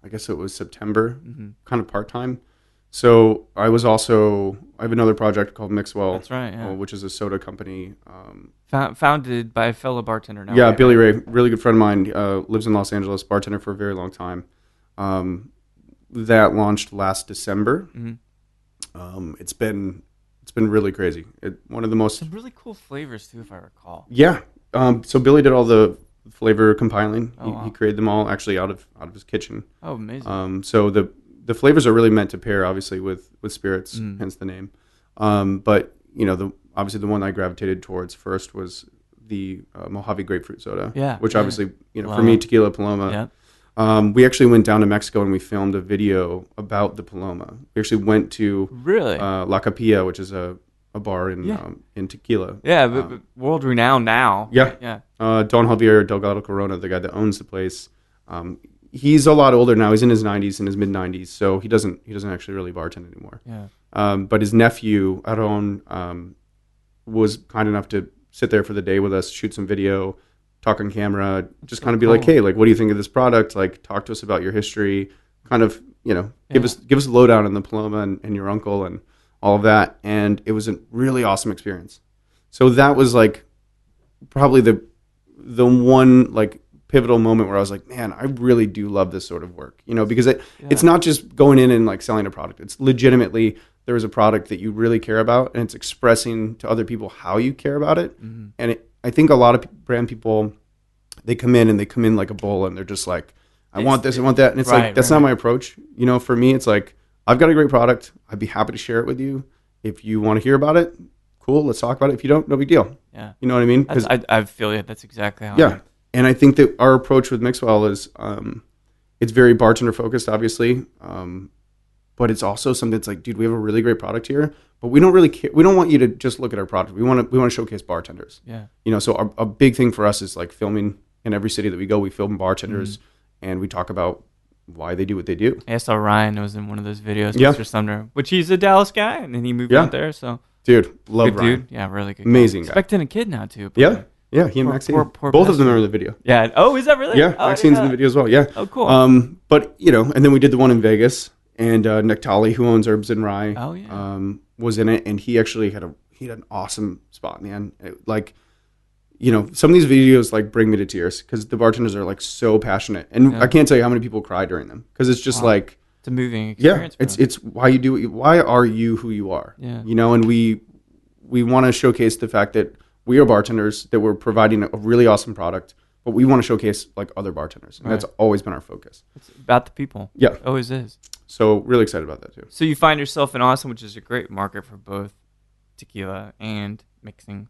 I guess it was September, kind of part-time. So I have another project called Mixwell. That's right, yeah. Which is a soda company. Founded by a fellow bartender now. Yeah, Billy Ray, really good friend of mine, lives in Los Angeles, bartender for a very long time. That launched last December. Mm-hmm. It's been really crazy. One of the most... Some really cool flavors too, if I recall. Yeah. So Billy did all the flavor compiling. Wow. He created them all actually out of his kitchen. Oh, amazing. So the flavors are really meant to pair obviously with spirits, hence the name. But obviously the one I gravitated towards first was the Mojave grapefruit soda. Yeah. Which obviously for me, tequila Paloma. Yeah. We actually went down to Mexico and we filmed a video about the Paloma. We actually went to La Capilla, which is a bar in Tequila. Yeah, but world renowned now. Yeah. Yeah. Don Javier Delgado Corona, the guy that owns the place, he's a lot older now. He's in his 90s, in his mid 90s, so he doesn't actually really bartend anymore. Yeah. But his nephew Aaron was kind enough to sit there for the day with us, shoot some video, talk on camera, just kind of be like, hey, like, what do you think of this product? Like, talk to us about your history. Kind of, give us a lowdown on the Paloma and your uncle and all of that. And it was a really awesome experience. So that was like probably the one like pivotal moment where I was like, man, I really do love this sort of work, because it's not just going in and like selling a product. It's legitimately, there is a product that you really care about and it's expressing to other people how you care about it. Mm-hmm. And I think a lot of brand people, they come in like a bull and they're just like, I want this, I want that. And it's that's not my approach. For me, it's like, I've got a great product. I'd be happy to share it with you. If you want to hear about it, cool, let's talk about it. If you don't, no big deal. Yeah. You know what I mean? I feel you. That's exactly how Yeah. And I think that our approach with Mixwell is, it's very bartender focused, obviously. But it's also something that's like, dude, we have a really great product here, but we don't really care. We don't want you to just look at our product. We want to showcase bartenders. Yeah. So a big thing for us is like filming in every city that we go. We film bartenders and we talk about why they do what they do. I saw Ryan was in one of those videos, Mr. Sumner, which he's a Dallas guy, and then he moved out there. So, dude, love good Ryan. Dude. Yeah, really good. Amazing guy. Expecting a kid now too. Yeah, he and Maxine. Both of them are in the video. Yeah. Oh, is that really? Yeah, Maxine's in the video as well. Yeah. Oh, cool. But and then we did the one in Vegas, and Nectali, who owns Herbs and Rye, Oh, yeah. was in it, and he actually had an awesome spot, man. Like, you know, some of these videos like bring me to tears because the bartenders are like so passionate, and I can't tell you how many people cry during them because it's just like it's a moving experience. Yeah, it's why you do it. Why are you who you are? Yeah, you know, and we want to showcase the fact that we are bartenders, that we're providing a really awesome product, but we want to showcase like other bartenders, and that's always been our focus. It's about the people. Yeah, it always is. So really excited about that too. So you find yourself in Austin, which is a great market for both tequila and mixing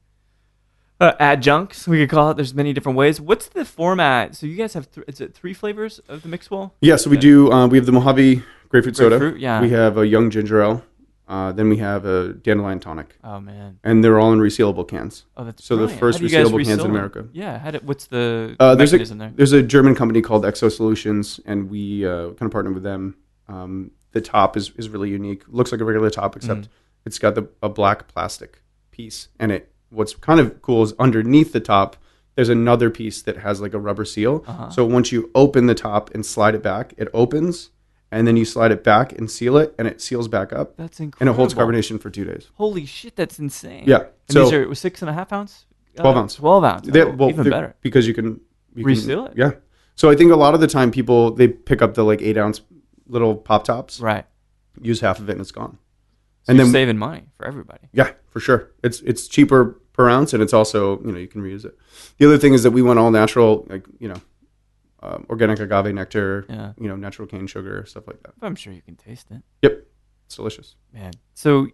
adjuncts, we could call it. There's many different ways. What's the format? So you guys have is it 3 flavors of the Mixwell? Yeah, so we do. We have the Mojave grapefruit soda. Yeah. We have a young ginger ale. Then we have a dandelion tonic. Oh man. And they're all in resealable cans. Oh, that's so brilliant. the first resealable cans in America. Yeah. What's the mechanism there? There's a German company called Exo Solutions, and we kind of partnered with them. The top is really unique. Looks like a regular top, except it's got a black plastic piece, and what's kind of cool is underneath the top, there's another piece that has like a rubber seal. So once you open the top and slide it back, it opens, and then you slide it back and seal it, and it seals back up. That's incredible. And it holds carbonation for 2 days. Holy shit, that's insane. Yeah. And these are 6.5 ounce? 12 ounce. 12 ounce. Even better. Because you can reseal it? Yeah. So I think a lot of the time people, they pick up the like 8 ounce little pop tops. Right. Use half of it and it's gone. So and you're saving money for everybody. Yeah, for sure. It's cheaper per ounce, and it's also, you know, you can reuse it. The other thing is that we went all natural, like, you know, organic agave nectar, you know, natural cane sugar, stuff like that. I'm sure you can taste it. Yep, it's delicious, man. So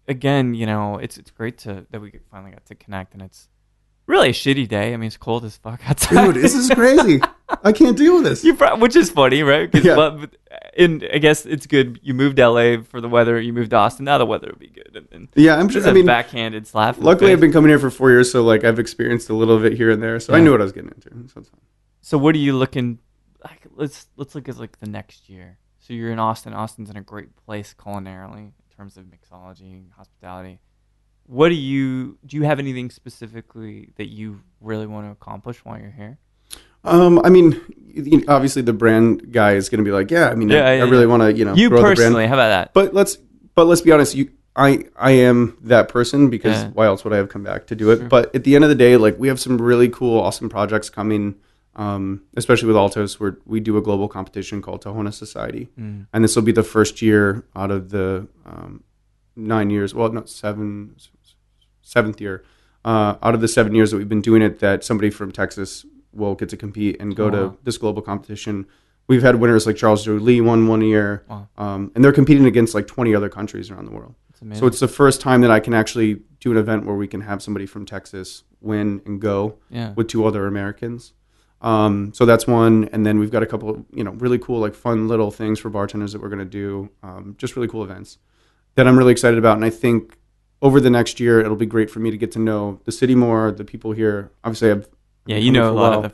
again, you know, it's great that we finally got to connect, and it's really a shitty day. I mean, it's cold as fuck outside. Dude, this is crazy. I can't deal with this. Which is funny, right? And I guess it's good. You moved to LA for the weather. You moved to Austin. Now the weather will be good. And yeah, I'm sure. I mean, backhanded slap. Luckily, I've been coming here for 4 years, so like I've experienced a little bit here and there. So I knew what I was getting into. So it's fine. So what are you looking? Like, let's look at like the next year. So you're in Austin. Austin's in a great place culinarily in terms of mixology, hospitality. What do you have anything specifically that you really want to accomplish while you're here? I mean, obviously the brand guy is going to be like, I really want to, you know, you grow personally, the brand. How about that? But let's be honest. I am that person because why else would I have come back to do it? Sure. But at the end of the day, like we have some really cool, awesome projects coming, especially with Altos, where we do a global competition called Tahona Society, and this will be the first year out of the 9 years. Well, not seventh year out of the 7 years that we've been doing it, that somebody from Texas will get to compete and go to this global competition. We've had winners like Charles Lee won 1 year, and they're competing against like 20 other countries around the world. So it's the first time that I can actually do an event where we can have somebody from Texas win and go with 2 other Americans. So that's one, and then we've got a couple of, you know, really cool, like fun little things for bartenders that we're going to do, just really cool events that I'm really excited about. And I think over the next year, it'll be great for me to get to know the city more, the people here. Obviously, we know a lot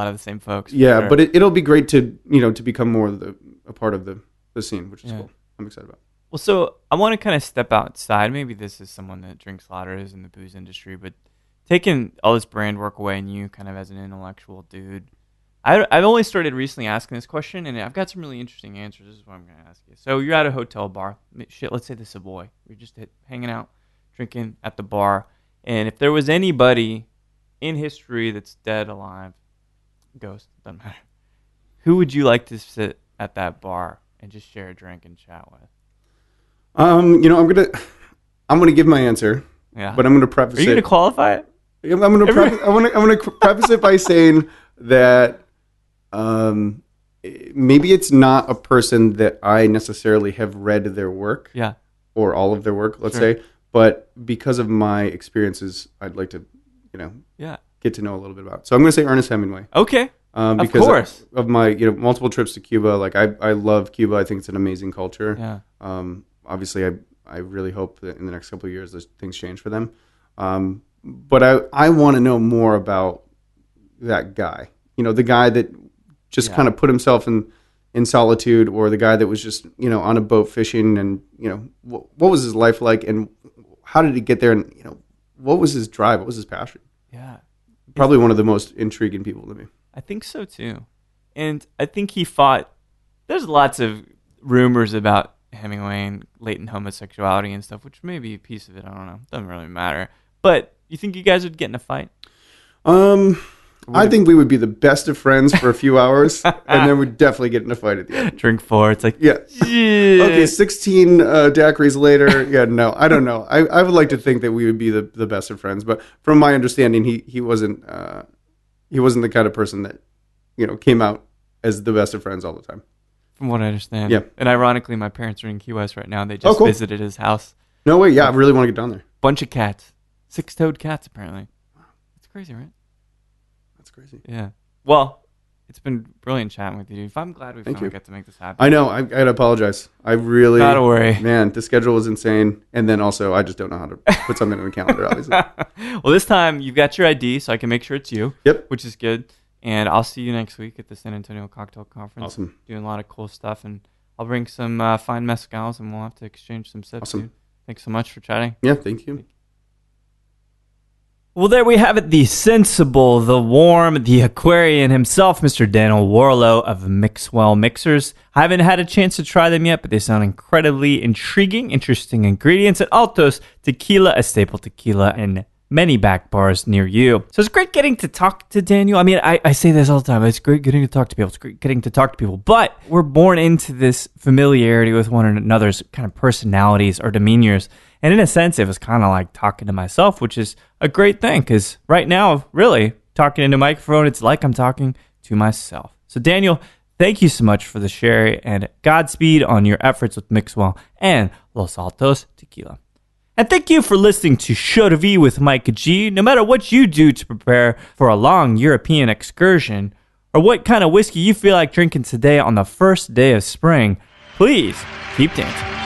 of the same folks. Yeah, sure. But it'll be great to, you know, to become more of a part of the scene, which is cool. I'm excited about. Well, so I want to kind of step outside. Maybe this is someone that drinks a lot or is in the booze industry, but taking all this brand work away and you kind of as an intellectual dude, I've only started recently asking this question, and I've got some really interesting answers. This is what I'm going to ask you. So you're at a hotel bar. Shit, let's say the Savoy. You're just hanging out, drinking at the bar. And if there was anybody in history that's dead, alive, ghost, doesn't matter, who would you like to sit at that bar and just share a drink and chat with? You know, I'm gonna give my answer. Yeah. But I'm gonna preface it. Are you gonna qualify it? I'm gonna preface it by saying that maybe it's not a person that I necessarily have read their work. Yeah. Or all of their work, let's say. But because of my experiences, I'd like to, you know, get to know a little bit about. So I'm gonna say Ernest Hemingway. Okay. Because of course. Of my, you know, multiple trips to Cuba. Like I love Cuba. I think it's an amazing culture. Yeah. Obviously, I really hope that in the next couple of years, things change for them. But I want to know more about that guy. You know, the guy that just kind of put himself in solitude, or the guy that was just, you know, on a boat fishing, and, you know, what was his life like, and how did he get there, and, you know, what was his drive, what was his passion? Yeah. Probably one of the most intriguing people to me. I think so too. And I think he fought, there's lots of rumors about Hemingway and latent homosexuality and stuff, which may be a piece of it. I don't know. Doesn't really matter. But you think you guys would get in a fight? I think we would be the best of friends for a few hours, and then we'd definitely get in a fight at the end. Drink 4. It's like, yeah. Okay, 16 daiquiris later. Yeah, no, I don't know. I would like to think that we would be the best of friends, but from my understanding, he wasn't the kind of person that, came out as the best of friends all the time. From what I understand. Yeah. And ironically, my parents are in Key West right now. They just visited his house. No way. Yeah, I really want to get down there. Bunch of cats. 6-toed cats, apparently. It's crazy, right? That's crazy. Yeah. Well, it's been brilliant chatting with you. I'm glad we finally got to make this happen. I know. I gotta apologize. I really... Not to worry. Man, the schedule was insane. And then also, I just don't know how to put something in the calendar, obviously. Well, this time, you've got your ID, so I can make sure it's you. Yep. Which is good. And I'll see you next week at the San Antonio Cocktail Conference. Awesome. Doing a lot of cool stuff. And I'll bring some fine mezcals, and we'll have to exchange some sips. Awesome. Dude. Thanks so much for chatting. Yeah, thank you. Well, there we have it. The sensible, the warm, the Aquarian himself, Mr. Daniel Warrilow of Mixwell Mixers. I haven't had a chance to try them yet, but they sound incredibly intriguing, interesting ingredients at Altos Tequila, a staple tequila in many back bars near you. So it's great getting to talk to Daniel. I mean, I say this all the time. It's great getting to talk to people. It's great getting to talk to people. But we're born into this familiarity with one another's kind of personalities or demeanors. And in a sense, it was kind of like talking to myself, which is a great thing. Because right now, really, talking into a microphone, it's like I'm talking to myself. So Daniel, thank you so much for the share. And Godspeed on your efforts with Mixwell and Los Altos Tequila. And thank you for listening to Show to V with Mike G. No matter what you do to prepare for a long European excursion, or what kind of whiskey you feel like drinking today on the first day of spring, please keep dancing.